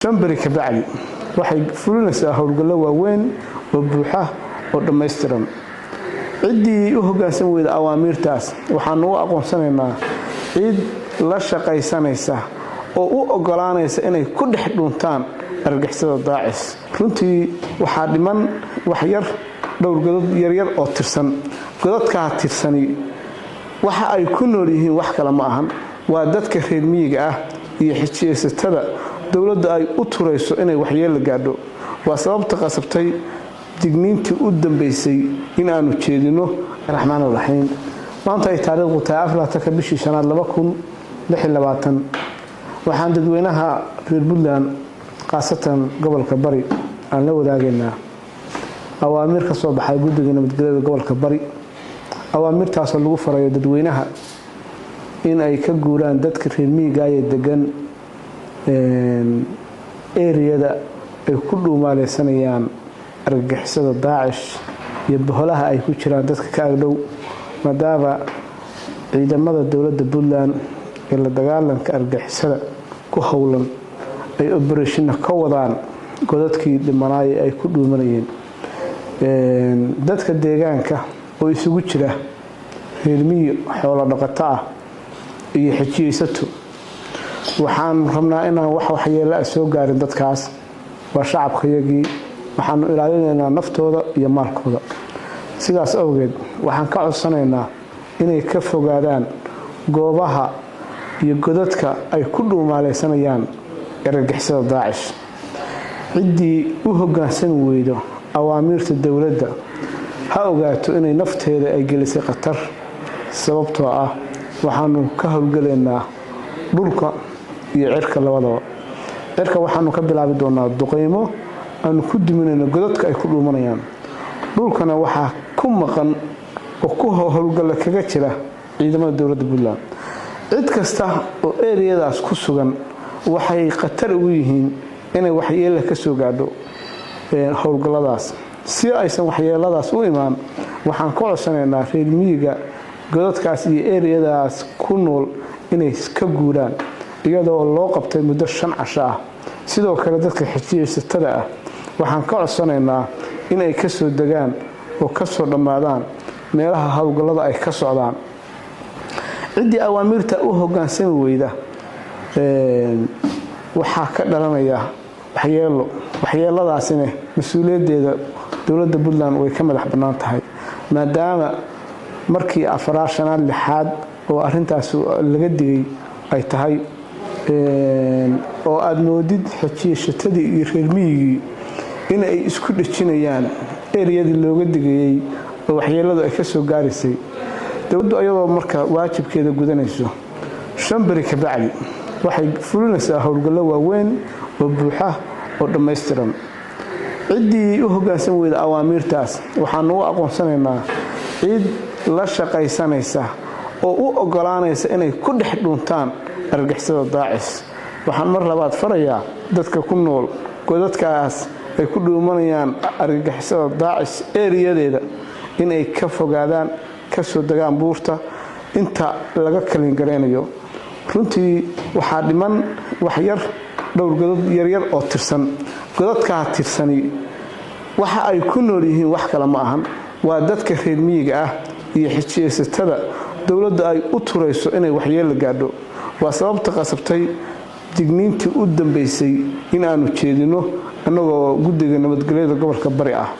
شنبري كبعلي waxay fulinaysaa howlgallo waaweyn oo buuxa oo dhameystiran cidii u hoggaansan weyda awaamiirtaas waxaan u aqoonsanaynaa cid la shaqaysanaysa oo u ogolaanaysa inay ku dhex dhuntaan argagixisada daacis runtii waxa dhiman wax yar dhowr godad yar oo tirsan godadka tirsani waxa ay ku nool yihiin wax kale ma ahan waa dadka reer miyiga ah iyo xijiyeysatada dawladda ay u turayso inay waxyeel gaadho waa sababta qasabtay digniintii u dambeysay in aanu jeedino raxmaan raxiim maanta ay taariikhdu tahay 4 bishii shanaad 2026 waxaan dadweynaha reer Puntland qaasatan gobolka Bari aan la wadaagaynaa awaamiir ka soo baxay guddiga nabadgelyada gobolka Bari awaamirtaas oo lagu farayo dadweynaha in ay ka guuraan dadka reer miyiga ee degan area ay ku dhuumaaleysanayaan argagixisada daacish iyo boholaha ay ku jiraan dadka ka agdhow maadaama ciidamada dawladda Puntland ee la dagaalanka argagixisada ku howlan ay operation ka wadaan godadkii dhimanaay ay ku dhuumanayeen dadka deegaanka oo isugu jira reer miyi xoolo dhaqato ah iyo xijiyeysato waxaan rabnaa inaan wax waxyeello soo gaarin dadkaas waa shacabkayagii waxaan ilaalinaynaa naftooda iyo maalkooda sidaas awgeed waxaan ka codsanaynaa inay ka fogaadaan goobaha iyo godadka ay ku dhuumaaleysanayaan argagixisada daacish cidii u hoggaansan weydo awaamiirta dawladda ha ogaato inay nafteeda ay gelisay khatar sababtoo ah waxaanu ka howlgalaynaa dhulka iyo cirka labadaba cirka waxaanu ka bilaabi doonaa duqeymo aan ku diminayno godadka ay ku dhuumanayaan dhulkana waxa ku maqan oo ku howlgal kaga jira ciidamada dawladda Puntland cid kasta oo area-daas ku sugan waxay khatar ugu yihiin inay waxyeello ka soo gaadho howlgalladaas si aysan waxyeelladaas u imaan waxaan ka codsanaynaa reer miyiga godadkaas iyo area-daas ku nool inay ka guuraan iyadoo loo qabtay muddo 5 casho ah sidoo kale dadka xijiyeysatada ah waxaan ka codsanaynaa inay ka soo degaan oo ka soo dhamaadaan meelaha hawlgallada ay ka socdaan cidii awaamiirta u hoggaansan weyda waxa ka dhalanaya waxyeelladaasina mas'uuliyadeeda dawladda Puntland way ka madax bannaan tahay maadaama markii afraashanaad lixaad oo arintaas laga digay ay tahay oo aad moodid xijiyeysadii iyo reer miyigii in ay isku dhijinayaan area-dii looga digayay oo waxyeelladu ay ka soo gaarisay dawladdu ayadoo marka waajibkeeda gudanayso Shambari kabacdi waxay fulinaysaa howlgallo waaweyn oo buuxa oo dhameystiran cidii u hoggaansan weyda awaamiirtaas waxaan u aqoonsanaynaa cid la shaqaysanaysa oo u ogolaanaysa inay ku dhex dhuntaan argagixisada daacis waxaan mar labaad farayaa dadka ku nool godadkaas ay ku dhuumanayaan argagixisada daacis area-deeda inay ka fogaadaan ka soo degaan buurta inta laga kalin gareynayo runtii waxa dhiman wax yar dhowr godad yar oo tirsan godadka tirsani waxa ay ku nool yihiin wax kale ma ahan waa dadka reer miyiga ah iyo xijiyeysatada dawladda ay u turayso inay waxyeello gaadho waa sababta qasabtay digniintii u dambeysay in aanu jeedino anagoo guddiga nabadgelyada gobolka Bari ah